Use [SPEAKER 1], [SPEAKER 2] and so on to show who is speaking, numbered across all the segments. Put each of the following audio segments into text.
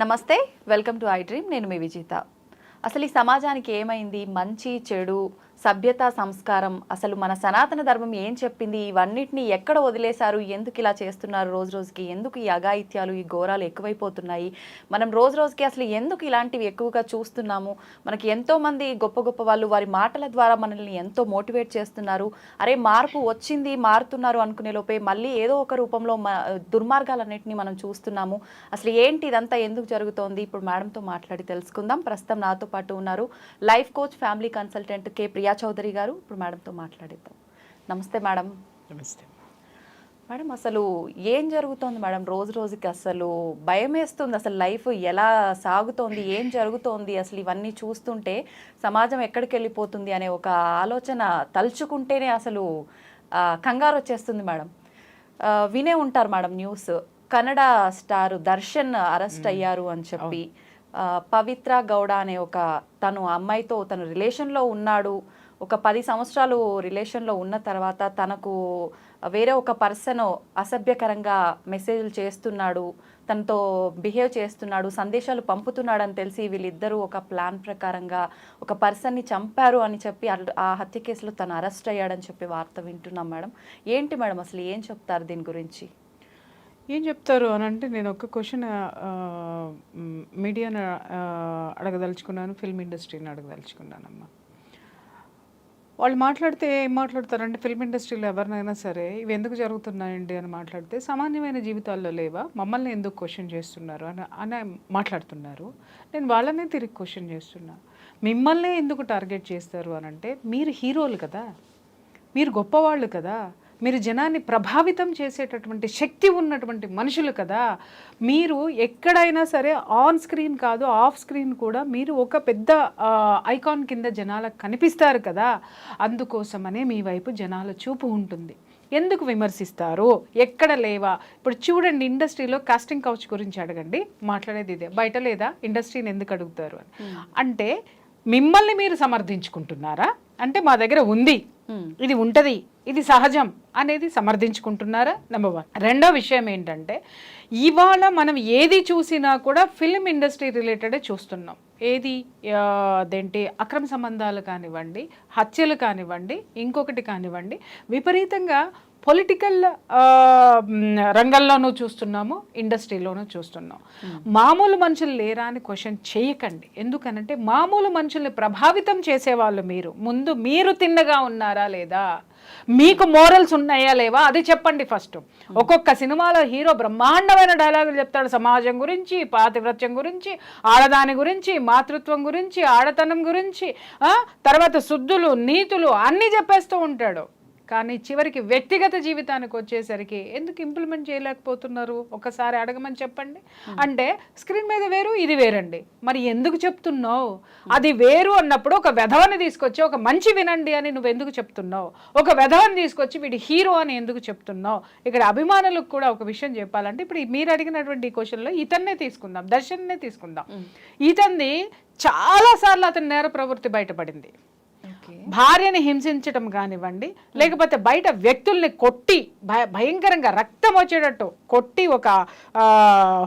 [SPEAKER 1] నమస్తే, welcome to I dream. నేను మీ విజిత. అసలు ఈ సమాజానికి ఏమైంది? మంచి చెడు, సభ్యత, సంస్కారం, అసలు మన సనాతన ధర్మం ఏం చెప్పింది? ఇవన్నిటిని ఎక్కడ వదిలేశారు? ఎందుకు ఇలా చేస్తున్నారు? రోజు రోజుకి ఎందుకు ఈ అఘాయిత్యాలు, ఈ ఘోరాలు ఎక్కువైపోతున్నాయి? మనం రోజు రోజుకి అసలు ఎందుకు ఇలాంటివి ఎక్కువగా చూస్తున్నాము? మనకి ఎంతోమంది గొప్ప గొప్ప వాళ్ళు వారి మాటల ద్వారా మనల్ని ఎంతో మోటివేట్ చేస్తున్నారు. అరే మార్పు వచ్చింది, మారుతున్నారు అనుకునే లోపే మళ్ళీ ఏదో ఒక రూపంలో దుర్మార్గాలన్నింటినీ మనం చూస్తున్నాము. అసలు ఏంటి ఇదంతా ఎందుకు జరుగుతోంది? ఇప్పుడు మేడంతో మాట్లాడి తెలుసుకుందాం. ప్రస్తుతం నాతో పాటు ఉన్నారు లైఫ్ కోచ్, ఫ్యామిలీ కన్సల్టెంట్ కే ప్రియా చౌదరి గారు. ఇప్పుడు మేడంతో మాట్లాడిద్దాం. నమస్తే మేడం.
[SPEAKER 2] నమస్తే
[SPEAKER 1] మేడం, అసలు ఏం జరుగుతోంది మేడం? రోజు రోజుకి అసలు భయం వేస్తుంది. అసలు లైఫ్ ఎలా సాగుతోంది, ఏం జరుగుతోంది, అసలు ఇవన్నీ చూస్తుంటే సమాజం ఎక్కడికి వెళ్ళిపోతుంది అనే ఒక ఆలోచన తలుచుకుంటేనే అసలు కంగారు వచ్చేస్తుంది మేడం. వినే ఉంటారు madam news, Kannada star Darshan arrest అయ్యారు అని చెప్పి. పవిత్ర గౌడ అనే ఒక తను అమ్మాయితో తను రిలేషన్లో ఉన్నాడు. ఒక 10 సంవత్సరాలు రిలేషన్లో ఉన్న తర్వాత తనకు వేరే ఒక పర్సన్ అసభ్యకరంగా మెసేజ్లు చేస్తున్నాడు, తనతో బిహేవ్ చేస్తున్నాడు, సందేశాలు పంపుతున్నాడు అని తెలిసి వీళ్ళిద్దరూ ఒక ప్లాన్ ప్రకారంగా ఒక పర్సన్ని చంపారు అని చెప్పి ఆ హత్య కేసులో తను అరెస్ట్ అయ్యాడని చెప్పి వార్త వింటున్నాం మేడం. ఏంటి మేడం అసలు ఏం చెప్తారు దీని గురించి?
[SPEAKER 2] ఏం చెప్తారు అని అంటే, నేను ఒక క్వశ్చన్ మీడియాను అడగదలుచుకున్నాను, ఫిల్మ్ ఇండస్ట్రీని అడగదలుచుకున్నానమ్మా. వాళ్ళు మాట్లాడితే ఏం మాట్లాడతారంటే, ఫిల్మ్ ఇండస్ట్రీలో ఎవరినైనా సరే ఇవి ఎందుకు జరుగుతున్నాయండి అని మాట్లాడితే, సామాన్యమైన జీవితాల్లో లేవా, మమ్మల్ని ఎందుకు క్వశ్చన్ చేస్తున్నారు అని మాట్లాడుతున్నారు. నేను వాళ్ళనే తిరిగి క్వశ్చన్ చేస్తున్నా, మిమ్మల్నే ఎందుకు టార్గెట్ చేస్తారు అని అంటే, మీరు హీరోలు కదా, మీరు గొప్పవాళ్ళు కదా, మీరు జనాన్ని ప్రభావితం చేసేటటువంటి శక్తి ఉన్నటువంటి మనుషులు కదా. మీరు ఎక్కడైనా సరే ఆన్ స్క్రీన్ కాదు, ఆఫ్ స్క్రీన్ కూడా మీరు ఒక పెద్ద ఐకాన్ కింద జనాలకు కనిపిస్తారు కదా. అందుకోసమనే మీ వైపు జనాల చూపు ఉంటుంది. ఎందుకు విమర్శిస్తారు? ఎక్కడ లేవా? ఇప్పుడు చూడండి, ఇండస్ట్రీలో కాస్టింగ్ కౌచ్ గురించి అడగండి, మాట్లాడేది ఇదే. బయట లేదా? ఇండస్ట్రీని ఎందుకు అడుగుతారు అని అంటే, మిమ్మల్ని మీరు సమర్థించుకుంటున్నారా అంటే, మా దగ్గర ఉంది, ఇది ఉంటుంది, ఇది సహజం అనేది సమర్థించుకుంటున్నారా? నెంబర్ 1. రెండో విషయం ఏంటంటే, ఇవాళ మనం ఏది చూసినా కూడా ఫిల్మ్ ఇండస్ట్రీ రిలేటెడే చూస్తున్నాం. ఏది అదేంటి, అక్రమ సంబంధాలు కానివ్వండి, హత్యలు కానివ్వండి, ఇంకొకటి కానివ్వండి, విపరీతంగా పొలిటికల్ రంగంలోనూ చూస్తున్నాము, ఇండస్ట్రీలోనూ చూస్తున్నాం. మామూలు మనుషులు లేరా అని క్వశ్చన్ చేయకండి. ఎందుకనంటే, మామూలు మనుషుల్ని ప్రభావితం చేసేవాళ్ళు మీరు. ముందు మీరు తిన్నగా ఉన్నారా లేదా, మీకు మోరల్స్ ఉన్నాయా లేవా, అది చెప్పండి ఫస్ట్. ఒక్కొక్క సినిమాలో హీరో బ్రహ్మాండమైన డైలాగులు చెప్తాడు, సమాజం గురించి, పాతివ్రత్యం గురించి, ఆడదాని గురించి, మాతృత్వం గురించి, ఆడతనం గురించి, తర్వాత శుద్ధులు, నీతులు అన్నీ చెప్పేస్తూ ఉంటాడు. కానీ చివరికి వ్యక్తిగత జీవితానికి వచ్చేసరికి ఎందుకు ఇంప్లిమెంట్ చేయలేకపోతున్నారు? ఒకసారి అడగమని చెప్పండి. అంటే స్క్రీన్ మీద వేరు, ఇది వేరండి. మరి ఎందుకు చెప్తున్నావు? అది వేరు అన్నప్పుడు ఒక వెధవని తీసుకొచ్చి ఒక మంచి వినండి అని నువ్వు ఎందుకు చెప్తున్నావు? ఒక వెధవని తీసుకొచ్చి వీడి హీరో అని ఎందుకు చెప్తున్నావు? ఇక్కడ అభిమానులకు కూడా ఒక విషయం చెప్పాలంటే, ఇప్పుడు మీరు అడిగినటువంటి ఈ క్వశ్చన్లో ఇతన్నే తీసుకుందాం, దర్శన్నే తీసుకుందాం. ఇతన్ని చాలాసార్లు అతని నేర ప్రవృత్తి బయటపడింది. భార్యని హింసించడం కానివ్వండి, లేకపోతే బయట వ్యక్తుల్ని కొట్టి భయంకరంగా రక్తం వచ్చేటట్టు కొట్టి, ఒక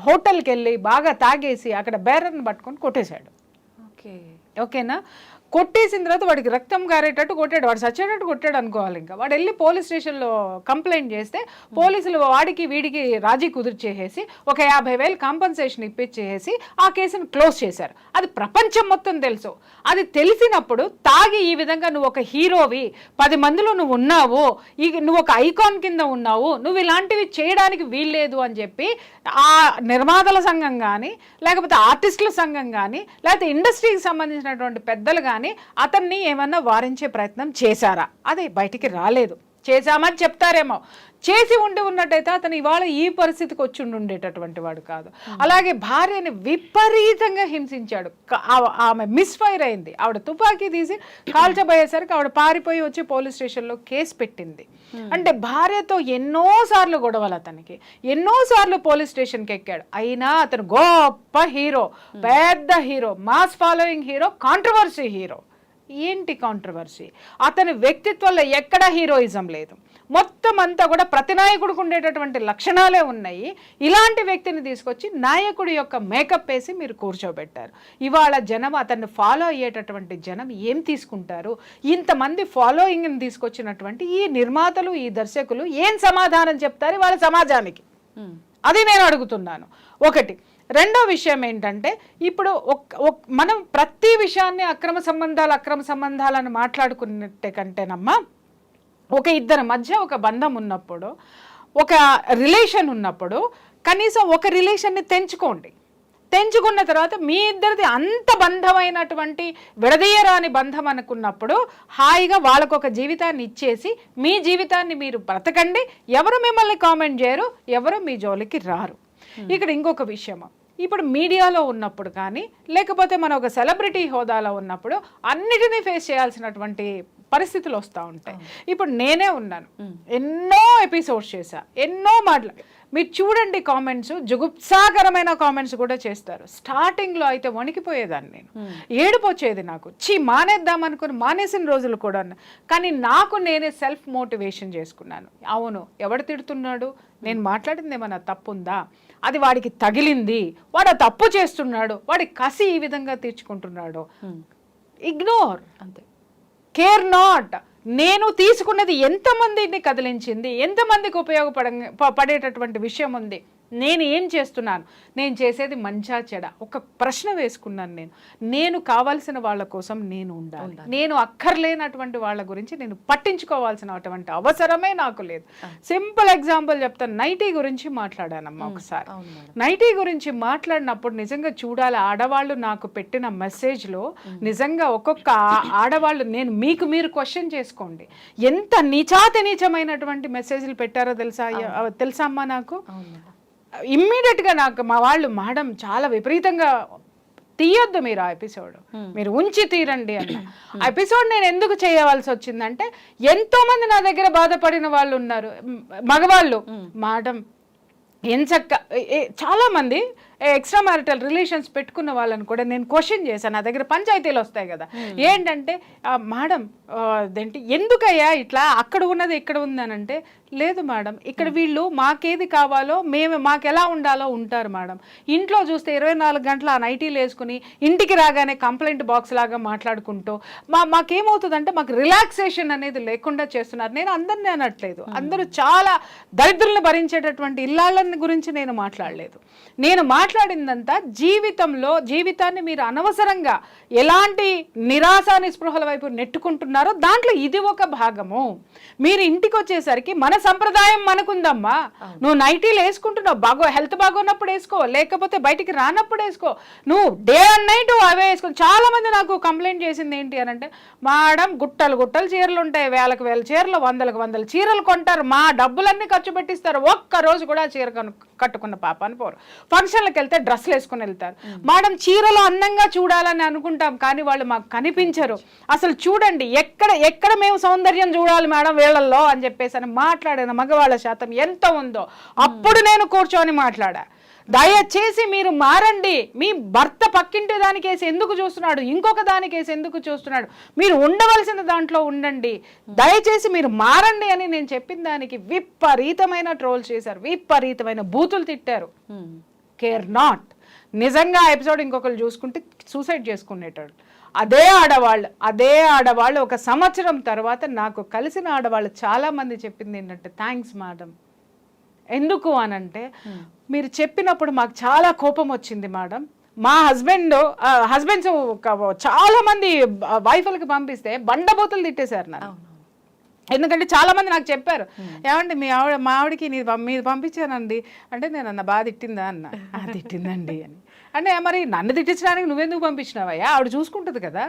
[SPEAKER 2] హోటల్కి వెళ్ళి బాగా తాగేసి అక్కడ బేరర్ని పట్టుకొని కొట్టేశాడు. ఓకేనా? కొట్టేసిన తర్వాత వాడికి రక్తం గారేటట్టు కొట్టాడు, వాడు చచ్చేటట్టు కొట్టాడు అనుకోవాలి. ఇంకా వాడు వెళ్ళి పోలీస్ స్టేషన్లో కంప్లైంట్ చేస్తే పోలీసులు వాడికి వీడికి రాజీ కుదిర్చేసి ఒక 50,000 కాంపన్సేషన్ ఇప్పించేసి ఆ కేసును క్లోజ్ చేశారు. అది ప్రపంచం మొత్తం తెలుసు. అది తెలిసినప్పుడు తాగి ఈ విధంగా నువ్వు ఒక హీరోవి, 10 మందిలో నువ్వు ఉన్నావు, నువ్వు ఒక ఐకాన్ కింద ఉన్నావు, నువ్వు ఇలాంటివి చేయడానికి వీల్లేదు అని చెప్పి ఆ నిర్మాతల సంఘం కానీ, లేకపోతే ఆర్టిస్టుల సంఘం కానీ, లేకపోతే ఇండస్ట్రీకి సంబంధించినటువంటి పెద్దలు కానీ అతన్ని ఏమన్నా వారించే ప్రయత్నం చేశారా? అది బయటికి రాలేదు. చేశామని చెప్తారేమో. చేసి ఉన్నట్టయితే అతను ఇవాళ ఈ పరిస్థితికి వచ్చి ఉండేటటువంటి వాడు కాదు. అలాగే భార్యని విపరీతంగా హింసించాడు. ఆమె మిస్ఫైర్ అయింది, ఆవిడ తుపాకీ తీసి కాల్చబోయేసరికి ఆవిడ పారిపోయి వచ్చి పోలీస్ స్టేషన్లో కేసు పెట్టింది. అంటే భార్యతో ఎన్నోసార్లు గొడవలు, అతనికి ఎన్నోసార్లు పోలీస్ స్టేషన్కి ఎక్కాడు. అయినా అతను గొప్ప హీరో, పెద్ద hero, mass following hero, controversy hero. ఏంటి కాంట్రవర్సీ? అతని వ్యక్తిత్వంలో ఎక్కడా హీరోయిజం లేదు. మొత్తం అంతా కూడా ప్రతి నాయకుడికి ఉండేటటువంటి లక్షణాలే ఉన్నాయి. ఇలాంటి వ్యక్తిని తీసుకొచ్చి నాయకుడి యొక్క మేకప్ వేసి మీరు కూర్చోబెట్టారు. ఇవాళ జనం అతన్ని ఫాలో అయ్యేటటువంటి జనం ఏం తీసుకుంటారు? ఇంతమంది ఫాలోయింగ్ని తీసుకొచ్చినటువంటి ఈ నిర్మాతలు, ఈ దర్శకులు ఏం సమాధానం చెప్తారు వాళ్ళ సమాజానికి? అది నేను అడుగుతున్నాను. ఒకటి. రెండో విషయం ఏంటంటే, ఇప్పుడు మనం ప్రతి విషయాన్ని అక్రమ సంబంధాలను మాట్లాడుకున్నట్టే కంటేనమ్మా, ఒక ఇద్దరి మధ్య ఒక బంధం ఉన్నప్పుడు, ఒక రిలేషన్ ఉన్నప్పుడు కనీసం ఒక రిలేషన్ని తెంచుకున్న తర్వాత మీ ఇద్దరిది అంత బంధమైనటువంటి విడదీయరాని బంధం అనుకున్నప్పుడు హాయిగా వాళ్ళకు ఒక జీవితాన్ని ఇచ్చేసి మీ జీవితాన్ని మీరు బ్రతకండి. ఎవరు మిమ్మల్ని కామెంట్ చేయరు, ఎవరు మీ జోలికి రారు. ఇక్కడ ఇంకొక విషయము, ఇప్పుడు మీడియాలో ఉన్నప్పుడు కానీ లేకపోతే మన ఒక సెలబ్రిటీ హోదాలో ఉన్నప్పుడు అన్నిటినీ ఫేస్ చేయాల్సినటువంటి పరిస్థితులు వస్తూ ఉంటాయి. ఇప్పుడు నేనే ఉన్నాను, ఎన్నో ఎపిసోడ్స్ చేశా, ఎన్నో మీరు చూడండి కామెంట్స్, జుగుప్సాకరమైన కామెంట్స్ కూడా చేస్తారు. స్టార్టింగ్లో అయితే వణికిపోయేదాన్ని నేను, ఏడుపు వచ్చేది నాకు, మానేద్దాం అనుకుని మానేసిన రోజులు కూడా. కానీ నాకు నేనే సెల్ఫ్ మోటివేషన్ చేసుకున్నాను. అవును, ఎవడు తిడుతున్నాడు, నేను మాట్లాడింది ఏమన్నా తప్పుందా, అది వాడికి తగిలింది, వాడు ఆ తప్పు చేస్తున్నాడు, వాడి కసి ఈ విధంగా తీర్చుకుంటున్నాడు, ఇగ్నోర్, అంతే, కేర్ నాట్. నేను తీసుకున్నది ఎంతమందిని కదిలించింది, ఎంతమందికి పడేటటువంటి విషయం ఉంది, నేను ఏం చేస్తున్నాను, నేను చేసేది మంచా చెడ, ఒక ప్రశ్న వేసుకున్నాను. నేను కావాల్సిన వాళ్ళ కోసం నేను ఉండాలి, నేను అక్కర్లేనటువంటి వాళ్ళ గురించి నేను పట్టించుకోవాల్సినటువంటి అవసరమే నాకు లేదు. సింపుల్ ఎగ్జాంపుల్ చెప్తాను, నైటీ గురించి మాట్లాడానమ్మా ఒకసారి. నైటీ గురించి మాట్లాడినప్పుడు నిజంగా చూడాలి, ఆడవాళ్ళు నాకు పెట్టిన మెసేజ్లో నిజంగా ఒక్కొక్క ఆడవాళ్ళు, నేను మీరు క్వశ్చన్ చేసుకోండి, ఎంత నీచమైనటువంటి మెసేజ్లు పెట్టారో తెలుసా అమ్మా నాకు. ఇమ్మీడియట్గా నాకు మా వాళ్ళు, మేడం చాలా విపరీతంగా తీయొద్దు మీరు ఆ ఎపిసోడ్, మీరు ఉంచి తీరండి అన్న. ఆ ఎపిసోడ్ నేను ఎందుకు చేయవలసి వచ్చిందంటే, ఎంతో మంది నా దగ్గర బాధపడిన వాళ్ళు ఉన్నారు, మగవాళ్ళు. మేడం ఎంచక్క చాలా మంది ఎక్స్ట్రా మ్యారిటల్ రిలేషన్స్ పెట్టుకున్న వాళ్ళని కూడా నేను క్వశ్చన్ చేశాను. నా దగ్గర పంచాయతీలు వస్తాయి కదా, ఏంటంటే మేడం అదేంటి ఎందుకయ్యా ఇట్లా, అక్కడ ఉన్నది ఇక్కడ ఉందనంటే, లేదు మేడం, ఇక్కడ వీళ్ళు మాకేది కావాలో మాకు ఎలా ఉండాలో ఉంటారు మేడం. ఇంట్లో చూస్తే 24 గంటలు ఆ నైటీలు వేసుకుని ఇంటికి రాగానే కంప్లైంట్ బాక్స్ లాగా మాట్లాడుకుంటూ మాకేమవుతుందంటే మాకు రిలాక్సేషన్ అనేది లేకుండా చేస్తున్నారు. నేను అందరినీ అనట్లేదు, అందరూ చాలా దరిద్రులను భరించేటటువంటి ఇల్లాళ్ళని గురించి నేను మాట్లాడలేదు. నేను మాట్లాడిందంతా జీవితాన్ని మీరు అనవసరంగా ఎలాంటి నిరాశ నిస్పృహల వైపు నెట్టుకుంటున్నారో దాంట్లో ఇది ఒక భాగము. మీరు ఇంటికి వచ్చేసరికి మన సంప్రదాయం మనకుందమ్మా, నువ్వు నైటీలు వేసుకుంటున్నావు, హెల్త్ బాగోన్నప్పుడు వేసుకో, లేకపోతే బయటికి రానప్పుడు వేసుకో, నువ్వు డే అండ్ నైట్ అవే వేసుకో. చాలా మంది నాకు కంప్లైంట్ చేసింది ఏంటి అని అంటే, మేడం గుట్టలు చీరలు ఉంటాయి, వేలకు వేల చీరలు, వందల చీరలు కొంటారు, మా డబ్బులన్నీ ఖర్చు పెట్టిస్తారు, ఒక్క రోజు కూడా చీర కట్టుకున్న పాపాన్ని పోరు, ఫంక్షన్లకు వెళ్తే డ్రెస్సులు వేసుకుని వెళ్తారు. మేడం చీరలో అందంగా చూడాలని అనుకుంటాం, కానీ వాళ్ళు మాకు కనిపించరు. అసలు చూడండి ఎక్కడ మేము సౌందర్యం చూడాలి మేడం వీళ్ళల్లో అని చెప్పేసి అని మాట్లాడిన మగవాళ్ళ శాతం ఎంత ఉందో అప్పుడు నేను కూర్చొని మాట్లాడా. దయచేసి మీరు మారండి, మీ భర్త పక్కింటి దానికేసి ఎందుకు చూస్తున్నాడు, ఇంకొక దానికేసి ఎందుకు చూస్తున్నాడు, మీరు ఉండవలసిన దాంట్లో ఉండండి, దయచేసి మీరు మారండి అని నేను చెప్పిన దానికి విపరీతమైన ట్రోల్ చేశారు, విపరీతమైన బూతులు తిట్టారు. Care not. నిజంగా ఎపిసోడ్ ఇంకొకరు చూసుకుంటే సూసైడ్ చేసుకునేటాడు. అదే ఆడవాళ్ళు 1 సంవత్సరం తర్వాత నాకు కలిసిన ఆడవాళ్ళు చాలా మంది చెప్పింది ఏంటంటే, థ్యాంక్స్ మేడం. ఎందుకు అనంటే, మీరు చెప్పినప్పుడు మాకు చాలా కోపం వచ్చింది మేడం, మా హస్బెండ్స్ చాలా మంది వైఫ్లకి పంపిస్తే బండబోతులు తిట్టేశారు నన్ను. ఎందుకంటే చాలా మంది నాకు చెప్పారు, ఏమంటే మా ఆవిడకి మీరు పంపించానండి అంటే, నేను అన్న బాగా తిట్టిందా అన్న, తిట్టిందండి అని. అంటే మరి నన్ను తిట్టించడానికి నువ్వెందుకు పంపించినావయ్యా, ఆవిడ చూసుకుంటుంది కదా,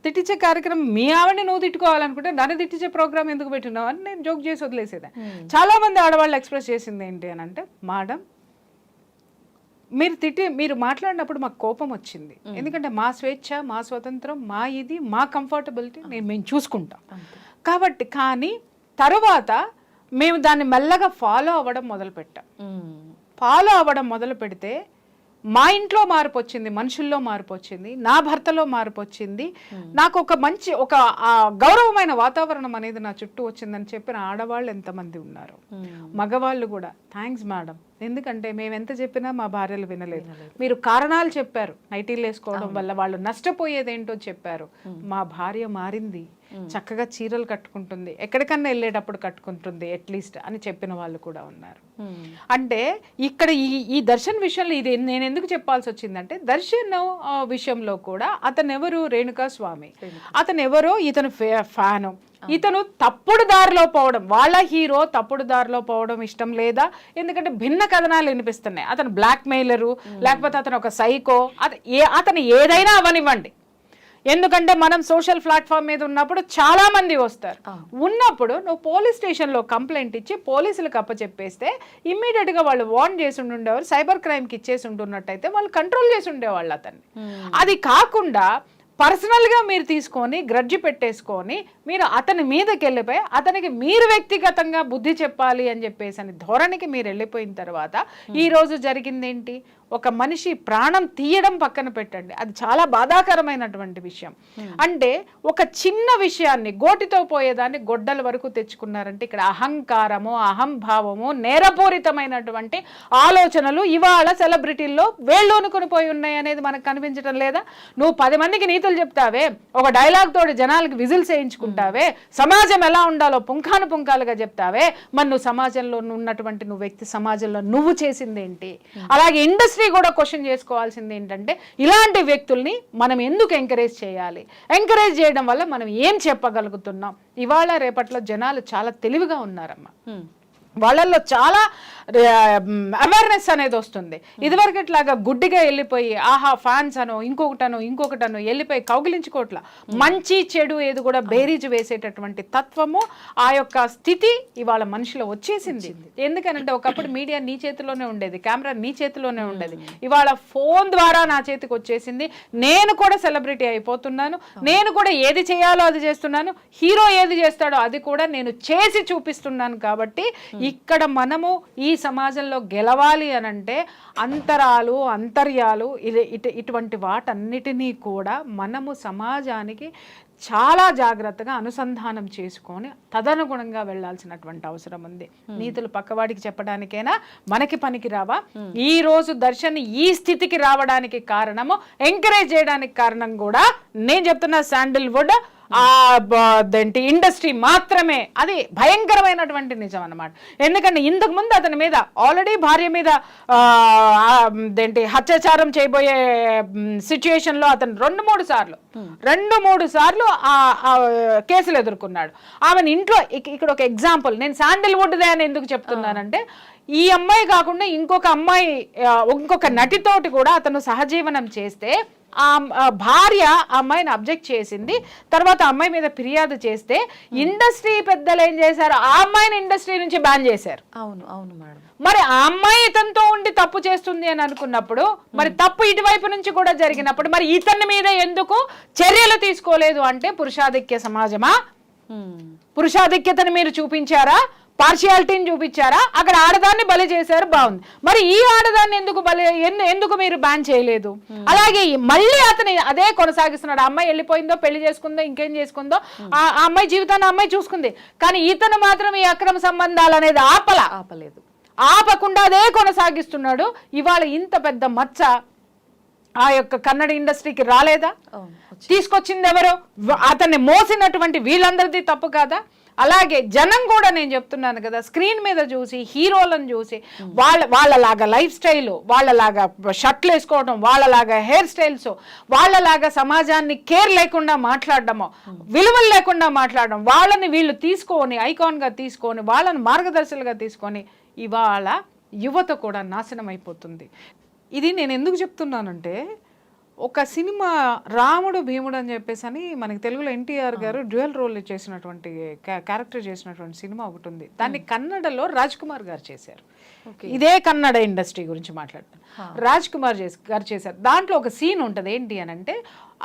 [SPEAKER 2] తిట్టించే కార్యక్రమం మీ ఆవిడని నువ్వు తిట్టుకోవాలనుకుంటే నన్ను తిట్టించే ప్రోగ్రామ్ ఎందుకు పెట్టినావు అని నేను జోక్ చేసి వదిలేసేదా. చాలా మంది ఆడవాళ్ళు ఎక్స్ప్రెస్ చేసింది ఏంటి అని అంటే, మేడం మీరు మాట్లాడినప్పుడు మాకు కోపం వచ్చింది, ఎందుకంటే మా స్వేచ్ఛ, మా స్వతంత్రం, మా కంఫర్టబిలిటీ మేము చూసుకుంటాం కాబట్టి. కానీ తరువాత మేము దాన్ని మెల్లగా ఫాలో అవ్వడం మొదలు పెడితే మా ఇంట్లో మార్పు వచ్చింది, మనుషుల్లో మార్పు వచ్చింది, నా భర్తలో మార్పు వచ్చింది, నాకు ఒక మంచి ఒక గౌరవమైన వాతావరణం అనేది నా చుట్టూ వచ్చిందని చెప్పిన ఆడవాళ్ళు ఎంతమంది ఉన్నారు, మగవాళ్ళు కూడా. థ్యాంక్స్ మేడం, ఎందుకంటే మేము ఎంత చెప్పినా మా భార్యలు వినలేదు. మీరు కారణాలు చెప్పారు, నైటీలు వేసుకోవడం వల్ల వాళ్ళు నష్టపోయేదేంటో చెప్పారు. మా భార్య మారింది, చక్కగా చీరలు కట్టుకుంటుంది, ఎక్కడికన్నా వెళ్ళేటప్పుడు కట్టుకుంటుంది అట్లీస్ట్ అని చెప్పిన వాళ్ళు కూడా ఉన్నారు. అంటే ఇక్కడ ఈ దర్శన్ విషయంలో ఇది నేను ఎందుకు చెప్పాల్సి వచ్చిందంటే, దర్శన్ విషయంలో కూడా అతను ఎవరు, రేణుకా స్వామి, అతను ఎవరో ఇతను ఫ్యాను, ఇతను తప్పుడు దారిలో పోవడం, వాళ్ళ హీరో తప్పుడు దారిలో పోవడం ఇష్టం లేదా, ఎందుకంటే భిన్న కథనాలు వినిపిస్తున్నాయి. అతను బ్లాక్ మెయిలరు, లేకపోతే అతను ఒక సైకో, అతను ఏదైనా అవనివ్వండి. ఎందుకంటే మనం సోషల్ ప్లాట్ఫామ్ మీద ఉన్నప్పుడు చాలా మంది వస్తారు. ఉన్నప్పుడు నువ్వు పోలీస్ స్టేషన్లో కంప్లైంట్ ఇచ్చి పోలీసులకు అప్పచెప్పేస్తే ఇమ్మీడియట్గా వాళ్ళు వార్న్ చేసి ఉండేవారు, సైబర్ క్రైమ్కి ఇచ్చేసి ఉంటున్నట్టయితే వాళ్ళు కంట్రోల్ చేసి ఉండేవాళ్ళు అతన్ని. అది కాకుండా పర్సనల్గా మీరు తీసుకొని గ్రడ్జి పెట్టేసుకొని మీరు అతని మీదకి వెళ్ళిపోయి అతనికి మీరు వ్యక్తిగతంగా బుద్ధి చెప్పాలి అని చెప్పేసి అని ధోరణికి మీరు వెళ్ళిపోయిన తర్వాత ఈరోజు జరిగిందేంటి, ఒక మనిషి ప్రాణం తీయడం పక్కన పెట్టండి, అది చాలా బాధాకరమైనటువంటి విషయం. అంటే ఒక చిన్న విషయాన్ని గోటితో పోయేదాన్ని గొడ్డల వరకు తెచ్చుకున్నారంటే ఇక్కడ అహంకారము, అహంభావము, నేరపూరితమైనటువంటి ఆలోచనలు ఇవాళ సెలబ్రిటీల్లో వేళ్ళూనుకుని పోయి ఉన్నాయి అనేది మనకు కనిపించడం లేదా? నువ్వు 10 మందికి నీతులు చెప్తావే, ఒక డైలాగ్ తోటి జనాలకి విజిల్స్ వేయించుకుంటావే, సమాజం ఎలా ఉండాలో పుంఖాను పుంఖాలుగా చెప్తావే, మరి నువ్వు సమాజంలో ఉన్నటువంటి నువ్వు వ్యక్తి సమాజంలో నువ్వు చేసిందేంటి? అలాగే ఇండస్ట్రీ కూడా క్వశ్చన్ చేసుకోవాల్సింది ఏంటంటే, ఇలాంటి వ్యక్తుల్ని మనం ఎందుకు ఎంకరేజ్ చేయాలి, ఎంకరేజ్ చేయడం వల్ల మనం ఏం చెప్పగలుగుతున్నాం? ఇవాళ రేపట్లో జనాలు చాలా తెలివిగా ఉన్నారమ్మా, వాళ్ళల్లో చాలా అవేర్నెస్ అనేది వస్తుంది. ఇదివరకు ఇట్లాగా గుడ్డిగా వెళ్ళిపోయి ఆహా ఫ్యాన్స్ అనో ఇంకొకటనో వెళ్ళిపోయి కౌగిలించుకోవట్ల, మంచి చెడు ఏది కూడా బేరీజు వేసేటటువంటి తత్వము ఆ యొక్క స్థితి ఇవాళ మనిషిలో వచ్చేసింది. ఎందుకనంటే ఒకప్పుడు మీడియా నీ చేతిలోనే ఉండేది, కెమెరా నీ చేతిలోనే ఉండేది, ఇవాళ ఫోన్ ద్వారా నా చేతికి వచ్చేసింది. నేను కూడా సెలబ్రిటీ అయిపోతున్నాను, నేను కూడా ఏది చేయాలో అది చేస్తున్నాను, హీరో ఏది చేస్తాడో అది కూడా నేను చేసి చూపిస్తున్నాను. కాబట్టి ఇక్కడ మనము ఈ సమాజంలో గెలవాలి అనంటే అంతర్యాలు ఇటువంటి వాటన్నిటినీ కూడా మనము సమాజానికి చాలా జాగ్రత్తగా అనుసంధానం చేసుకొని తదనుగుణంగా వెళ్లాల్సినటువంటి అవసరం ఉంది. నీతులు పక్కవాడికి చెప్పడానికైనా మనకి పనికి రావా? ఈ రోజు దర్శన్ ఈ స్థితికి రావడానికి కారణము, ఎంకరేజ్ చేయడానికి కారణం కూడా నేను చెప్తున్నా శాండిల్వుడ్ ఇండస్ట్రీ మాత్రమే. అది భయంకరమైనటువంటి నిజం అన్నమాట. ఎందుకంటే ఇంతకు ముందు అతని మీద ఆల్రెడీ భార్య మీద హత్యాచారం చేయబోయే సిచ్యుయేషన్ లో అతను 2-3 సార్లు కేసులు ఎదుర్కొన్నాడు. ఆమెను ఇంట్లో ఇక్కడ ఒక ఎగ్జాంపుల్ నేను శాండిల్వుడ్ దే అని ఎందుకు చెప్తున్నానంటే, ఈ అమ్మాయి కాకుండా ఇంకొక నటితోటి కూడా అతను సహజీవనం చేస్తే ఆ భార్య అమ్మాయిని అబ్జెక్ట్ చేసింది. తర్వాత అమ్మాయి మీద ఫిర్యాదు చేస్తే ఇండస్ట్రీ పెద్దలు ఏం చేశారు, ఆ అమ్మాయిని ఇండస్ట్రీ నుంచి బ్యాన్ చేశారు.
[SPEAKER 1] అవును మేడం.
[SPEAKER 2] మరి ఆ అమ్మాయి ఇతనితో ఉండి తప్పు చేస్తుంది అని అనుకున్నప్పుడు, మరి తప్పు ఇటువైపు నుంచి కూడా జరిగినప్పుడు మరి ఇతని మీద ఎందుకు చర్యలు తీసుకోలేదు అంటే, పురుషాధిక్య సమాజమా? పురుషాధిక్యతను మీరు చూపించారా? పార్షియాలిటీని చూపించారా? అక్కడ ఆడదాన్ని బలి చేశారు, బాగుంది. మరి ఈ ఆడదాన్ని ఎందుకు మీరు బ్యాన్ చేయలేదు? అలాగే మళ్ళీ అతని అదే కొనసాగిస్తున్నాడు. ఆ అమ్మాయి వెళ్ళిపోయిందో, పెళ్లి చేసుకుందో, ఇంకేం చేసుకుందో, ఆ అమ్మాయి జీవితాన్ని అమ్మాయి చూసుకుంది. కానీ ఇతను మాత్రం ఈ అక్రమ సంబంధాలు అనేది ఆపలేదు, ఆపకుండా అదే కొనసాగిస్తున్నాడు. ఇవాళ ఇంత పెద్ద మచ్చ ఆ యొక్క కన్నడ ఇండస్ట్రీకి రాలేదా? తీసుకొచ్చింది ఎవరు? అతన్ని మోసినటువంటి వీళ్ళందరిది తప్పు కాదా? అలాగే జనం కూడా నేను చెప్తున్నాను కదా, స్క్రీన్ మీద చూసి హీరోలను చూసి వాళ్ళలాగా లైఫ్ స్టైల్, వాళ్ళలాగా షర్ట్లు వేసుకోవడం, వాళ్ళలాగా హెయిర్ స్టైల్స్, వాళ్ళలాగా సమాజాన్ని కేర్ లేకుండా మాట్లాడడము, విలువలు లేకుండా మాట్లాడడం, వాళ్ళని వీళ్ళు తీసుకొని ఐకాన్గా తీసుకొని వాళ్ళని మార్గదర్శులుగా తీసుకొని ఇవాళ యువత కూడా నాశనం అయిపోతుంది. ఇది నేను ఎందుకు చెప్తున్నానంటే, ఒక సినిమా రాముడు భీముడు అని చెప్పేసి అని మనకి తెలుగులో ఎన్టీఆర్ గారు డ్యూయల్ రోల్ చేసినటువంటి క్యారెక్టర్ చేసినటువంటి సినిమా ఒకటి ఉంది. దాన్ని కన్నడలో రాజ్ కుమార్ గారు చేశారు. ఇదే కన్నడ ఇండస్ట్రీ గురించి మాట్లాడతాను. రాజ్ కుమార్ గారు చేశారు. దాంట్లో ఒక సీన్ ఉంటుంది. ఏంటి అని అంటే,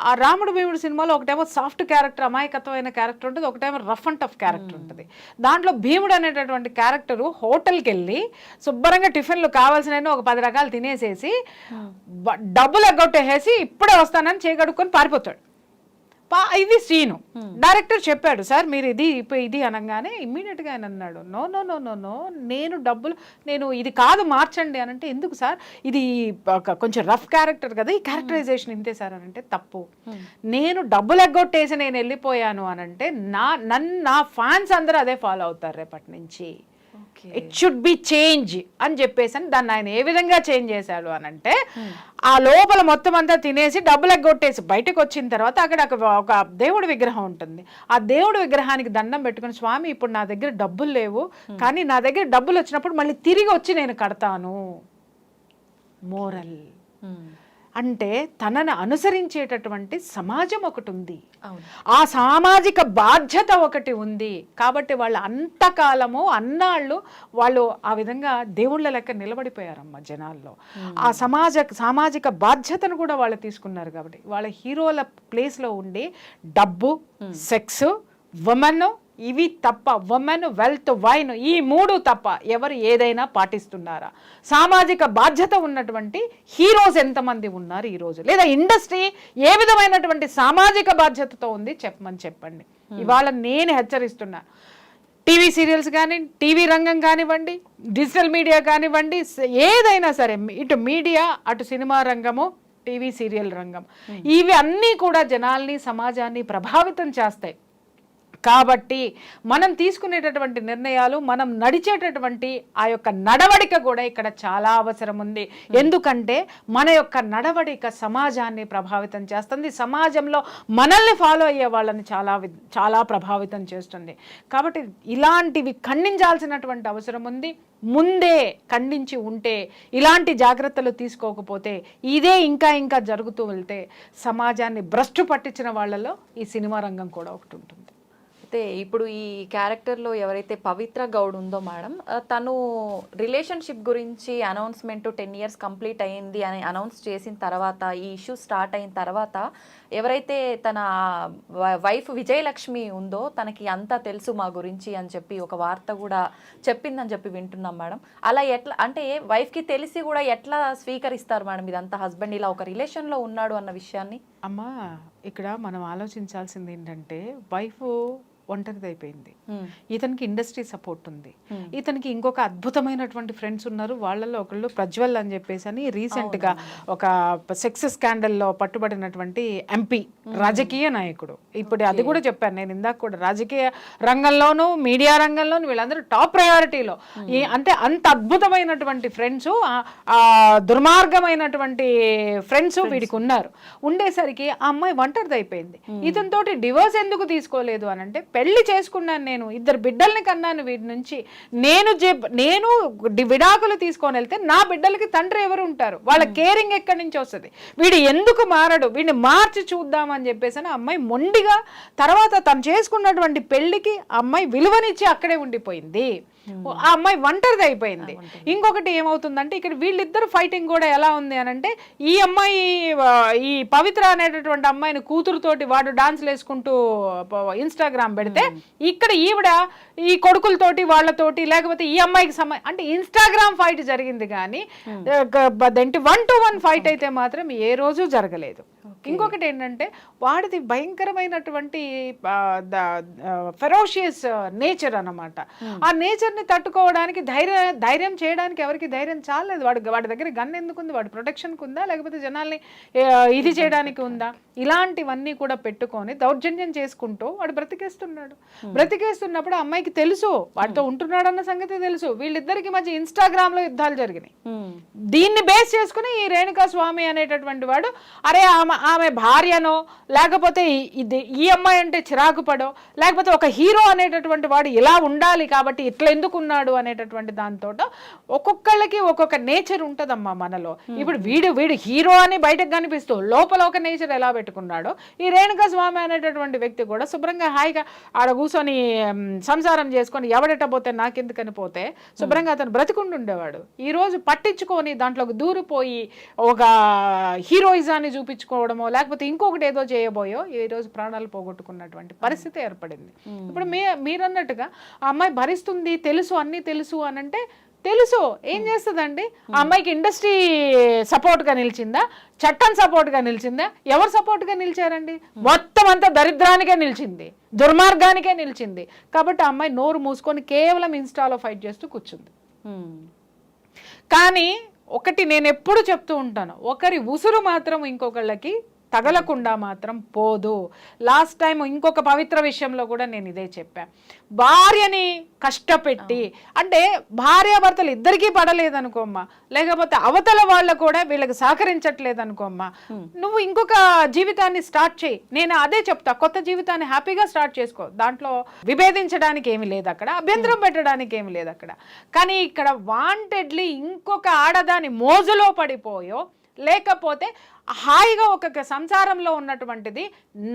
[SPEAKER 2] ఆ రాముడు భీముడు సినిమాలో ఒకటేమో సాఫ్ట్ క్యారెక్టర్, అమాయకత్వమైన క్యారెక్టర్ ఉంటుంది, ఒకటేమో రఫ్ అండ్ టఫ్ క్యారెక్టర్ ఉంటుంది. దాంట్లో భీముడు అనేటటువంటి క్యారెక్టరు హోటల్కి వెళ్ళి శుభ్రంగా టిఫిన్లు కావాల్సిన ఒక 10 రకాలు తినేసేసి డబ్బులు ఎగ్గొట్టేసి ఇప్పుడే వస్తానని చేయగడుక్కొని పారిపోతాడు. ఇది సీను. డైరెక్టర్ చెప్పాడు, సార్ మీరు ఇది అనగానే ఇమ్మీడియట్గా ఆయన అన్నాడు, no no no no no నేను ఇది కాదు మార్చండి అని అంటే, ఎందుకు సార్ ఇది కొంచెం రఫ్ క్యారెక్టర్ కదా, ఈ క్యారెక్టరైజేషన్ ఇంతే సార్ అని అంటే, తప్పు. నేను డబ్బులు ఎగ్గొట్టేసి నేను వెళ్ళిపోయాను అని అంటే నా ఫ్యాన్స్ అందరూ అదే ఫాలో అవుతారు రేపటి నుంచి. ఇట్ షుడ్ బి చేంజ్ అని చెప్పేసి దాన్ని ఆయన ఏ విధంగా చేంజ్ చేశాడు అని అంటే, ఆ లోపల మొత్తం అంతా తినేసి డబ్బులు ఎగ్గొట్టేసి బయటకు వచ్చిన తర్వాత అక్కడ ఒక దేవుడి విగ్రహం ఉంటుంది. ఆ దేవుడి విగ్రహానికి దండం పెట్టుకుని, స్వామి ఇప్పుడు నా దగ్గర డబ్బులు లేవు, కానీ నా దగ్గర డబ్బులు వచ్చినప్పుడు మళ్ళీ తిరిగి వచ్చి నేను కడతాను. మోరల్ అంటే తనను అనుసరించేటటువంటి సమాజం ఒకటి ఉంది, ఆ సామాజిక బాధ్యత ఒకటి ఉంది. కాబట్టి వాళ్ళు అంతకాలము అన్నాళ్ళు వాళ్ళు ఆ విధంగా దేవుళ్ళ లెక్క నిలబడిపోయారమ్మ జనాల్లో. ఆ సామాజిక బాధ్యతను కూడా వాళ్ళు తీసుకున్నారు. కాబట్టి వాళ్ళ హీరోల ప్లేస్లో ఉండి డబ్బు, సెక్స్, ఉమెన్, ఇవి తప్ప, ఉమెన్, వెల్త్, వైన్, ఈ 3 తప్ప ఎవరు ఏదైనా పాటిస్తున్నారా? సామాజిక బాధ్యత ఉన్నటువంటి హీరోస్ ఎంతమంది ఉన్నారు ఈరోజు? లేదా ఇండస్ట్రీ ఏ విధమైనటువంటి సామాజిక బాధ్యతతో ఉంది చెప్పండి. ఇవాళ నేను హెచ్చరిస్తున్నా, టీవీ సీరియల్స్ కానీ, టీవీ రంగం కానివ్వండి, డిజిటల్ మీడియా కానివ్వండి, ఏదైనా సరే, ఇటు మీడియా, అటు సినిమా రంగము, టీవీ సీరియల్ రంగం, ఇవి అన్నీ కూడా జనాల్ని, సమాజాన్ని ప్రభావితం చేస్తాయి. కాబట్టి మనం తీసుకునేటటువంటి నిర్ణయాలు, మనం నడిచేటటువంటి ఆ యొక్క నడవడిక కూడా ఇక్కడ చాలా అవసరం ఉంది. ఎందుకంటే మన యొక్క నడవడిక సమాజాన్ని ప్రభావితం చేస్తుంది, సమాజంలో మనల్ని ఫాలో అయ్యే వాళ్ళని చాలా ప్రభావితం చేస్తుంది. కాబట్టి ఇలాంటివి ఖండించాల్సినటువంటి అవసరం ఉంది. ముందే ఖండించి ఉంటే, ఇలాంటి జాగ్రత్తలు తీసుకోకపోతే, ఇదే ఇంకా జరుగుతూ వెళ్తే సమాజాన్ని భ్రష్టు పట్టించిన వాళ్ళలో ఈ సినిమా రంగం కూడా ఒకటి ఉంటుంది.
[SPEAKER 1] అయితే ఇప్పుడు ఈ క్యారెక్టర్లో ఎవరైతే పవిత్ర గౌడ్ ఉందో మేడం, తను రిలేషన్షిప్ గురించి అనౌన్స్మెంట్ 10 years కంప్లీట్ అయ్యింది అని అనౌన్స్ చేసిన తర్వాత, ఈ ఇష్యూ స్టార్ట్ అయిన తర్వాత, ఎవరైతే తన వైఫ్ విజయలక్ష్మి ఉందో తనకి అంతా తెలుసు మా గురించి అని చెప్పి ఒక వార్త కూడా చెప్పిందని చెప్పి వింటున్నాం మేడం. అలా ఎట్లా అంటే వైఫ్కి తెలిసి కూడా ఎట్లా స్వీకరిస్తారు మేడం ఇదంతా? హస్బెండ్ ఇలా ఒక రిలేషన్లో ఉన్నాడు అన్న విషయాన్ని.
[SPEAKER 2] అమ్మా, ఇక్కడ మనం ఆలోచించాల్సింది ఏంటంటే, వైఫ్ ఒంటరిదైపోయింది, ఇతనికి ఇండస్ట్రీ సపోర్ట్ ఉంది, ఇతనికి ఇంకొక అద్భుతమైనటువంటి ఫ్రెండ్స్ ఉన్నారు. వాళ్ళల్లో ఒకళ్ళు ప్రజ్వల్ అని చెప్పేసి రీసెంట్గా ఒక సెక్స్ స్కాండల్లో పట్టుబడినటువంటి ఎంపీ, రాజకీయ నాయకుడు. ఇప్పుడు అది కూడా చెప్పాను నేను ఇందాక కూడా, రాజకీయ రంగంలోనూ మీడియా రంగంలోనూ వీళ్ళందరూ టాప్ ప్రయారిటీలో. అంటే అంత అద్భుతమైనటువంటి ఫ్రెండ్స్, దుర్మార్గమైనటువంటి ఫ్రెండ్స్ వీడికి ఉన్నారు. ఉండేసరికి ఆ అమ్మాయి ఒంటరిదైపోయింది. ఇతనితోటి డివోర్స్ ఎందుకు తీసుకోలేదు అని అంటే, పెళ్లి చేసుకున్నాను, నేను 2 బిడ్డల్ని కన్నాను వీడి నుంచి, నేను విడాకులు తీసుకొని వెళ్తే నా బిడ్డలకి తండ్రి ఎవరు ఉంటారు? వాళ్ళ కేరింగ్ ఎక్కడి నుంచి వస్తుంది? వీడు ఎందుకు మారడు? వీడిని మార్చి చూద్దామని చెప్పేసి అమ్మాయి మొండిగా, తర్వాత తను చేసుకున్నటువంటి పెళ్లికి అమ్మాయి విలువనిచ్చి అక్కడే ఉండిపోయింది. ఆ అమ్మాయి ఒంటరిది అయిపోయింది. ఇంకొకటి ఏమవుతుందంటే, ఇక్కడ వీళ్ళిద్దరు ఫైటింగ్ కూడా ఎలా ఉంది అని అంటే, ఈ అమ్మాయి, ఈ పవిత్ర అనేటటువంటి అమ్మాయిని కూతురుతోటి వాడు డాన్స్లు వేసుకుంటూ ఇన్స్టాగ్రామ్ పెడితే, ఇక్కడ ఈవిడ ఈ కొడుకులతోటి వాళ్ళతోటి, లేకపోతే ఈ అమ్మాయికి అంటే ఇన్స్టాగ్రామ్ ఫైట్ జరిగింది కానీ 1-to-1 ఫైట్ అయితే మాత్రం ఏ రోజు జరగలేదు. ఇంకొకటి ఏంటంటే, వాడిది భయంకరమైనటువంటి ఫెరోషియస్ నేచర్ అన్నమాట. ఆ నేచర్ని తట్టుకోవడానికి, ధైర్యం చేయడానికి ఎవరికి ధైర్యం చాలేదు. వాడి దగ్గర గన్ ఎందుకుంది? వాడి ప్రొటెక్షన్కి ఉందా, లేకపోతే జనాల్ని ఇది చేయడానికి ఉందా? ఇలాంటివన్నీ కూడా పెట్టుకొని దౌర్జన్యం చేసుకుంటూ వాడు బ్రతికేస్తున్నప్పుడు అమ్మాయికి తెలుసు వాడితో ఉంటున్నాడు అన్న సంగతి తెలుసు. వీళ్ళిద్దరికి మధ్య ఇన్స్టాగ్రామ్ లో యుద్ధాలు జరిగినాయి. దీన్ని బేస్ చేసుకుని ఈ రేణుకా స్వామి అనేటటువంటి వాడు, అరే ఆమె భార్యనో, లేకపోతే ఈ అమ్మాయి అంటే చిరాకు పడో, లేకపోతే ఒక హీరో అనేటటువంటి వాడు ఇలా ఉండాలి కాబట్టి ఇట్లా ఎందుకు ఎందుకున్నాడు అనేటటువంటి దాంతో ఒక్కొక్కళ్ళకి ఒక్కొక్క నేచర్ ఉంటుందమ్మా మనలో. ఇప్పుడు వీడు హీరో అని బయటకు కనిపిస్తూ లోపల ఒక నేచర్ ఎలా పెట్టుకున్నాడో, ఈ రేణుకా స్వామి అనేటటువంటి వ్యక్తి కూడా శుభ్రంగా హాయిగా ఆడ కూర్చొని సంసారం చేసుకొని ఎవడెట పోతే నాకెందుకని పోతే శుభ్రంగా అతను బ్రతికుంటుండేవాడు. ఈ రోజు పట్టించుకొని దాంట్లోకి దూరిపోయి ఒక హీరోయిజాన్ని చూపించుకోవడమో లేకపోతే ఇంకొకటి ఏదో చేయబోయో ఈ రోజు ప్రాణాలు పోగొట్టుకున్నటువంటి పరిస్థితి ఏర్పడింది. ఇప్పుడు మీరన్నట్టుగా ఆ అమ్మాయి భరిస్తుంది, తెలుసు అన్నీ తెలుసు అని అంటే తెలుసు ఏం చేస్తుందండి? ఆ అమ్మాయికి ఇండస్ట్రీ సపోర్ట్గా నిలిచిందా, చట్టం సపోర్ట్గా నిలిచిందా? ఎవరు సపోర్ట్గా నిలిచారండి? మొత్తం అంతా దరిద్రానికే నిలిచింది, దుర్మార్గానికే నిలిచింది. కాబట్టి ఆ అమ్మాయి నోరు మూసుకొని కేవలం ఇన్స్టాలో ఫైట్ చేస్తూ కూర్చుంది. కానీ ఒకటి నేను ఎప్పుడు చెప్తూ ఉంటాను, ఒకరి ఉసురు మాత్రం ఇంకొకళ్ళకి తగలకుండా మాత్రం పోదు. లాస్ట్ టైం ఇంకొక పవిత్ర విషయంలో కూడా నేను ఇదే చెప్పా. భార్యని కష్టపెట్టి, అంటే భార్యాభర్తలు ఇద్దరికీ పడలేదనుకోమ్మా, లేకపోతే అవతల వాళ్ళు కూడా వీళ్ళకి సహకరించట్లేదనుకోమ్మా, నువ్వు ఇంకొక జీవితాన్ని స్టార్ట్ చేయి. నేను అదే చెప్తా, కొత్త జీవితాన్ని హ్యాపీగా స్టార్ట్ చేసుకో. దాంట్లో విభేదించడానికి ఏమి లేదు అక్కడ, అభ్యంతరం పెట్టడానికి ఏమి లేదు అక్కడ. కానీ ఇక్కడ వాంటెడ్లీ ఇంకొక ఆడదాని మోజులో పడిపోయో లేకపోతే హాయిగా ఒక సంసారంలో ఉన్నటువంటిది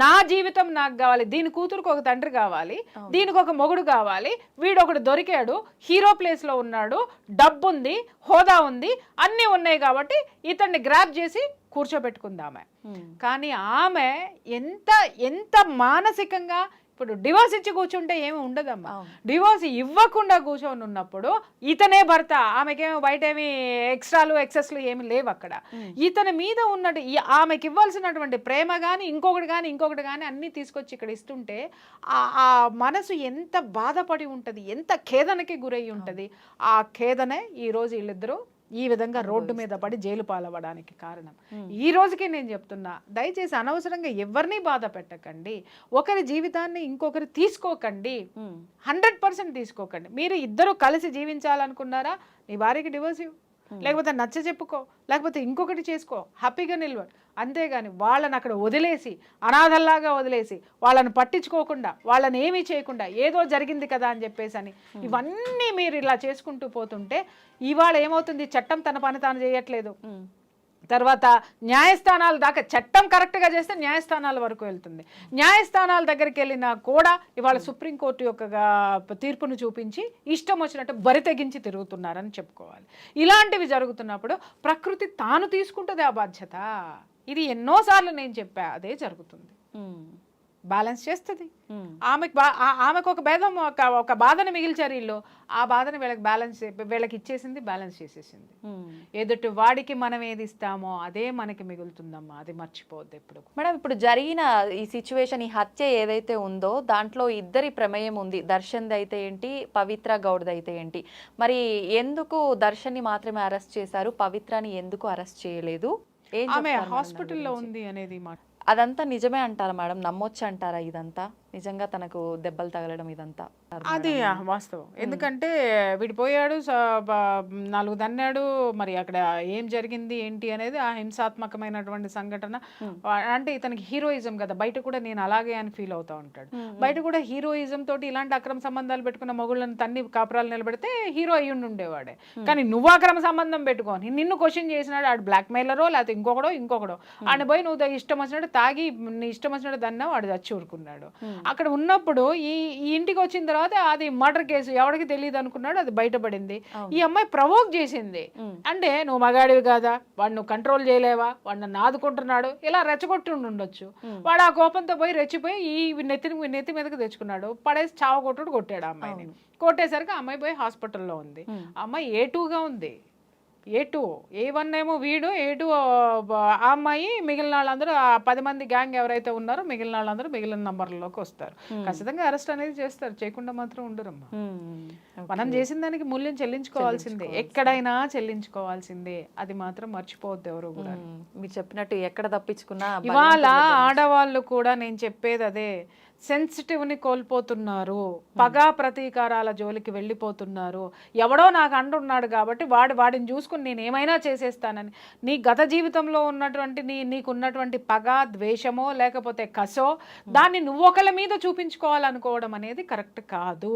[SPEAKER 2] నా జీవితం నాకు కావాలి, దీని కూతురుకు ఒక తండ్రి కావాలి, దీనికి ఒక మొగుడు కావాలి, వీడు ఒకడు దొరికాడు, హీరో ప్లేస్లో ఉన్నాడు, డబ్బు ఉంది, హోదా ఉంది, అన్నీ ఉన్నాయి కాబట్టి ఇతన్ని గ్రాప్ చేసి కూర్చోబెట్టుకుందామె. కానీ ఆమె ఎంత ఎంత మానసికంగా, ఇప్పుడు డివోర్స్ ఇచ్చి కూర్చుంటే ఏమి ఉండదమ్మా, డివోర్స్ ఇవ్వకుండా కూర్చొని ఉన్నప్పుడు ఇతనే భర్త, ఆమెకేమో బయట ఏమి ఎక్స్ట్రాలు ఎక్సెస్లు ఏమి లేవు అక్కడ. ఇతని మీద ఉన్నట్టు ఆమెకి ఇవ్వాల్సినటువంటి ప్రేమ కానీ ఇంకొకటి కానీ అన్నీ తీసుకొచ్చి ఇక్కడ ఇస్తుంటే ఆ మనసు ఎంత బాధపడి ఉంటుంది, ఎంత ఖేదనకి గురై ఉంటుంది. ఆ ఖేదనే ఈరోజు వీళ్ళిద్దరూ ఈ విధంగా రోడ్డు మీద పడి జైలు పాలవ్వడానికి కారణం. ఈ రోజుకి నేను చెప్తున్నా, దయచేసి అనవసరంగా ఎవరిని బాధ పెట్టకండి, ఒకరి జీవితాన్ని ఇంకొకరు తీసుకోకండి, 100% తీసుకోకండి. మీరు ఇద్దరు కలిసి జీవించాలనుకున్నారా, నీ భార్యకి డివోర్స్ ఇవ్వు, లేకపోతే నచ్చ చెప్పుకో, లేకపోతే ఇంకొకటి చేసుకో, హ్యాపీగా నిలవ. అంతేగాని వాళ్ళని అక్కడ వదిలేసి, అనాథల్లాగా వదిలేసి, వాళ్ళని పట్టించుకోకుండా, వాళ్ళని ఏమీ చేయకుండా ఏదో జరిగింది కదా అని చెప్పేసి అని ఇవన్నీ మీరు ఇలా చేసుకుంటూ పోతుంటే ఇవాళ ఏమవుతుంది? చట్టం తన పని తాను చేయట్లేదు. తర్వాత న్యాయస్థానాల దాకా చట్టం కరెక్ట్గా చేస్తే న్యాయస్థానాల వరకు వెళ్తుంది. న్యాయస్థానాల దగ్గరికి వెళ్ళినా కూడా ఇవాళ సుప్రీంకోర్టు యొక్క తీర్పును చూపించి ఇష్టం వచ్చినట్టు బరి తెగించి తిరుగుతున్నారని చెప్పుకోవాలి. ఇలాంటివి జరుగుతున్నప్పుడు ప్రకృతి తాను తీసుకుంటుంది ఆ బాధ్యత. ఇది ఎన్నోసార్లు నేను చెప్పా, అదే జరుగుతుంది. బ్యాలెన్స్ చేస్తుంది. ఆమెకు ఒక భేదం, ఒక బాధను మిగిల్చారు వీళ్ళు, ఆ బాధను వీళ్ళకి ఇచ్చేసింది, బ్యాలెన్స్ చేసేసింది. ఎదుటి వాడికి మనం ఏది ఇస్తామో అదే మనకి మిగులుతుందమ్మా, అది మర్చిపోవద్దు ఎప్పుడు.
[SPEAKER 1] మేడం, ఇప్పుడు జరిగిన ఈ సిచ్యువేషన్, ఈ హత్య ఏదైతే ఉందో దాంట్లో ఇద్దరి ప్రమేయం ఉంది. దర్శన్ది అయితే ఏంటి, పవిత్ర గౌడ్ది అయితే ఏంటి? మరి ఎందుకు దర్శన్ని మాత్రమే అరెస్ట్ చేశారు, పవిత్రని ఎందుకు అరెస్ట్ చేయలేదు?
[SPEAKER 2] ఆమె హాస్పిటల్లో ఉంది అనేది మాట
[SPEAKER 1] అదంతా నిజమే అంటారా మేడం? నమ్మొచ్చు అంటారా ఇదంతా? నిజంగా తనకు దెబ్బలు తగలడం ఇదంతా
[SPEAKER 2] అది వాస్తవం. ఎందుకంటే విడిపోయాడు, 4 దన్నాడు, మరి అక్కడ ఏం జరిగింది ఏంటి అనేది ఆ హింసాత్మకమైనటువంటి సంఘటన. అంటే ఇతనికి హీరోయిజం కదా, బయట కూడా నేను అలాగే అని ఫీల్ అవుతా ఉంటాడు. బయట కూడా హీరోయిజం తోటి ఇలాంటి అక్రమ సంబంధాలు పెట్టుకున్న మొగుళ్ళని తన్ని కాపురాలు నిలబెడితే హీరో అయ్యుండి ఉండేవాడే. కానీ నువ్వు అక్రమ సంబంధం పెట్టుకొని నిన్ను క్వశ్చన్ చేసినాడు ఆడు బ్లాక్ మెయిలరో లేకపోతే ఇంకొకడో ఆయన పోయి నువ్వు ఇష్టం వచ్చినట్టు తాగి నీ ఇష్టం వచ్చినట్టు దన్నా వాడు చచ్చి ఊరుకున్నాడు. అక్కడ ఉన్నప్పుడు ఈ ఇంటికి వచ్చిన తర్వాత అది మర్డర్ కేసు ఎవరికి తెలియదు అనుకున్నాడు, అది బయటపడింది. ఈ అమ్మాయి ప్రవోక్ చేసింది. అంటే నువ్వు మగాడివి కాదా, వాడు నువ్వు కంట్రోల్ చేయలేవా, వాడు నన్ను ఆదుకుంటున్నాడు, ఇలా రెచ్చగొట్టి ఉండొచ్చు. వాడు ఆ కోపంతో పోయి రెచ్చిపోయి ఈ నెత్తి మీదకి తెచ్చుకున్నాడు, పడేసి కొట్టాడు ఆ అమ్మాయిని. కొట్టేసరికి ఆ అమ్మాయి పోయి హాస్పిటల్లో ఉంది. ఆ అమ్మాయి A2గా ఉంది. A2, A1 ఏమో వీడు, A2 ఆ అమ్మాయి. మిగిలిన వాళ్ళందరూ 10 మంది గ్యాంగ్ ఎవరైతే ఉన్నారో మిగిలిన వాళ్ళందరూ మిగిలిన నంబర్లలోకి వస్తారు. ఖచ్చితంగా అరెస్ట్ అనేది చేస్తారు, చేయకుండా మాత్రం ఉండరమ్మా. మనం చేసిన దానికి మూల్యం చెల్లించుకోవాల్సిందే, ఎక్కడైనా చెల్లించుకోవాల్సిందే, అది మాత్రం మర్చిపోవద్దు ఎవరు కూడా.
[SPEAKER 1] మీరు చెప్పినట్టు ఎక్కడ తప్పించుకున్నా
[SPEAKER 2] ఇవాళ ఆడవాళ్ళు కూడా నేను చెప్పేది అదే, సెన్సిటివ్ని కోల్పోతున్నారు, పగా ప్రతీకారాల జోలికి వెళ్ళిపోతున్నారు. ఎవడో నాకు అండున్నాడు కాబట్టి వాడిని చూసుకుని నేను ఏమైనా చేసేస్తానని నీ గత జీవితంలో ఉన్నటువంటి నీకున్నటువంటి పగ, ద్వేషమో లేకపోతే కసో దాన్ని నువ్వు ఒకళ్ళ మీద చూపించుకోవాలనుకోవడం అనేది కరెక్ట్ కాదు.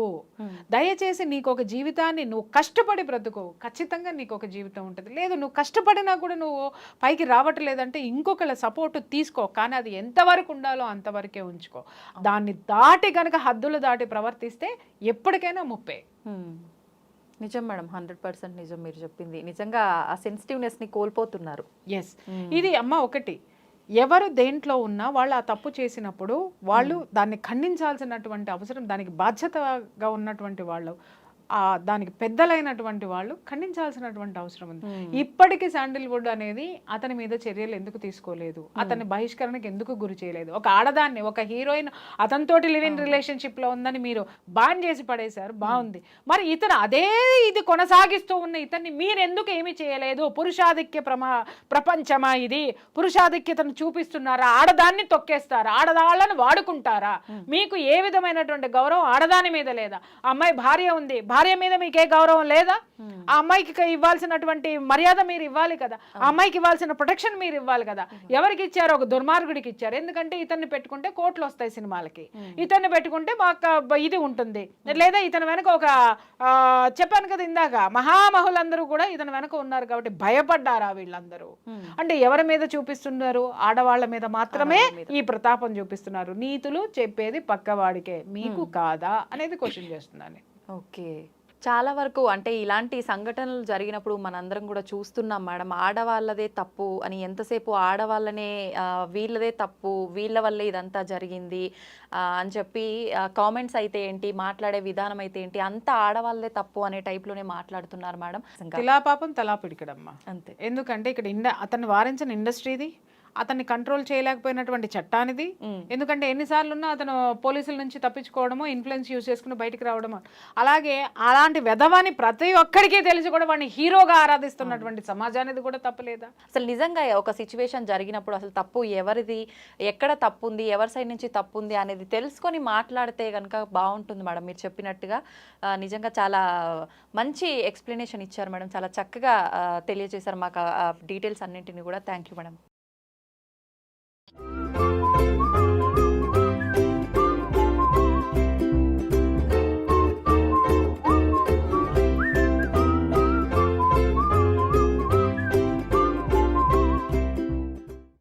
[SPEAKER 2] దయచేసి నీకు ఒక జీవితాన్ని నువ్వు కష్టపడి బ్రతుకో, ఖచ్చితంగా నీకు ఒక జీవితం ఉంటుంది. లేదు నువ్వు కష్టపడినా కూడా నువ్వు పైకి రావట్లేదంటే ఇంకొకళ్ళ సపోర్ట్ తీసుకో, కానీ అది ఎంతవరకు ఉండాలో అంతవరకే ఉంచుకో. దాన్ని దాటి కనుక హద్దులు దాటి ప్రవర్తిస్తే ఎప్పటికైనా ముప్పే.
[SPEAKER 1] నిజం మేడం, 100% నిజం మీరు చెప్పింది. నిజంగా ఆ సెన్సిటివ్నెస్ని కోల్పోతున్నారు.
[SPEAKER 2] ఎస్, ఇది అమ్మ ఒకటి, ఎవరు దేంట్లో ఉన్నా వాళ్ళు ఆ తప్పు చేసినప్పుడు వాళ్ళు దాన్ని ఖండించాల్సినటువంటి అవసరం, దానికి బాధ్యతగా ఉన్నటువంటి వాళ్ళు, దానికి పెద్దలైనటువంటి వాళ్ళు ఖండించాల్సినటువంటి అవసరం ఉంది. ఇప్పటికీ శాండిల్వుడ్ అనేది అతని మీద చర్యలు ఎందుకు తీసుకోలేదు, అతని బహిష్కరణకు ఎందుకు గురి చేయలేదు? ఒక ఆడదాన్ని, ఒక హీరోయిన్ అతనితోటి లివ్ ఇన్ రిలేషన్షిప్ లో ఉందని మీరు బాన్ చేసి పడేశారు, బాగుంది. మరి ఇతను అదే ఇది కొనసాగిస్తూ ఉన్న ఇతన్ని మీరు ఎందుకు ఏమీ చేయలేదు? పురుషాధిక్య ప్రపంచమా ఇది? పురుషాధిక్యతను చూపిస్తున్నారా? ఆడదాన్ని తొక్కేస్తారా? ఆడదాళ్ళను వాడుకుంటారా? మీకు ఏ విధమైనటువంటి గౌరవం ఆడదాని మీద లేదా? అమ్మాయి భార్య ఉంది, భార్య మీద మీకే గౌరవం లేదా? ఆ అమ్మాయికి ఇవ్వాల్సినటువంటి మర్యాద మీరు ఇవ్వాలి కదా, ఆ అమ్మాయికి ఇవ్వాల్సిన ప్రొటెక్షన్ మీరు ఇవ్వాలి కదా. ఎవరికి ఇచ్చారు? ఒక దుర్మార్గుడికి ఇచ్చారు. ఎందుకంటే ఇతన్ని పెట్టుకుంటే కోట్లు వస్తాయి సినిమాలకి, ఇతన్ని పెట్టుకుంటే మాకు ఇది ఉంటుంది, లేదా ఇతని వెనక ఒక చెప్పాను కదా ఇందాక, మహామహులందరూ కూడా ఇతని వెనక ఉన్నారు కాబట్టి భయపడ్డారా వీళ్ళందరూ? అంటే ఎవరి మీద చూపిస్తున్నారు? ఆడవాళ్ళ మీద మాత్రమే ఈ ప్రతాపం చూపిస్తున్నారు. నీతులు చెప్పేది పక్కవాడికే, మీకు కాదా అనేది క్వశ్చన్ చేస్తున్నాను.
[SPEAKER 1] ఓకే, చాలా వరకు అంటే ఇలాంటి సంఘటనలు జరిగినప్పుడు మనందరం కూడా చూస్తున్నాం మేడం, ఆడవాళ్ళదే తప్పు అని. ఎంతసేపు ఆడవాళ్ళనే వీళ్ళదే తప్పు, వీళ్ళ వల్లే ఇదంతా జరిగింది అని చెప్పి కామెంట్స్ అయితే ఏంటి, మాట్లాడే విధానం అయితే ఏంటి, అంతా ఆడవాళ్ళదే తప్పు అనే టైప్లోనే మాట్లాడుతున్నారు మేడం.
[SPEAKER 2] తిలా పాపం తలా పిడికడమ్మా
[SPEAKER 1] అంతే.
[SPEAKER 2] ఎందుకంటే ఇక్కడ అతన్ని వారించిన ఇండస్ట్రీది, అతన్ని కంట్రోల్ చేయలేకపోయినటువంటి చట్టానిది. ఎందుకంటే ఎన్నిసార్లు ఉన్నా అతను పోలీసుల నుంచి తప్పించుకోవడమో, ఇన్ఫ్లుయెన్స్ యూజ్ చేసుకుని బయటికి రావడమో. అలాగే అలాంటి వెధవాన్ని ప్రతి ఒక్కడికి తెలిసి కూడా వాడిని హీరోగా ఆరాధిస్తున్నటువంటి సమాజానికి కూడా తప్పలేదా?
[SPEAKER 1] అసలు నిజంగా ఒక సిచ్యువేషన్ జరిగినప్పుడు అసలు తప్పు ఎవరిది, ఎక్కడ తప్పు ఉంది, ఎవరి సైడ్ నుంచి తప్పు ఉంది అనేది తెలుసుకొని మాట్లాడితే కనుక బాగుంటుంది మేడం. మీరు చెప్పినట్టుగా నిజంగా చాలా మంచి ఎక్స్ప్లెనేషన్ ఇచ్చారు మేడం, చాలా చక్కగా తెలియజేశారు మాకు డీటెయిల్స్ అన్నింటినీ కూడా. Thank you madam.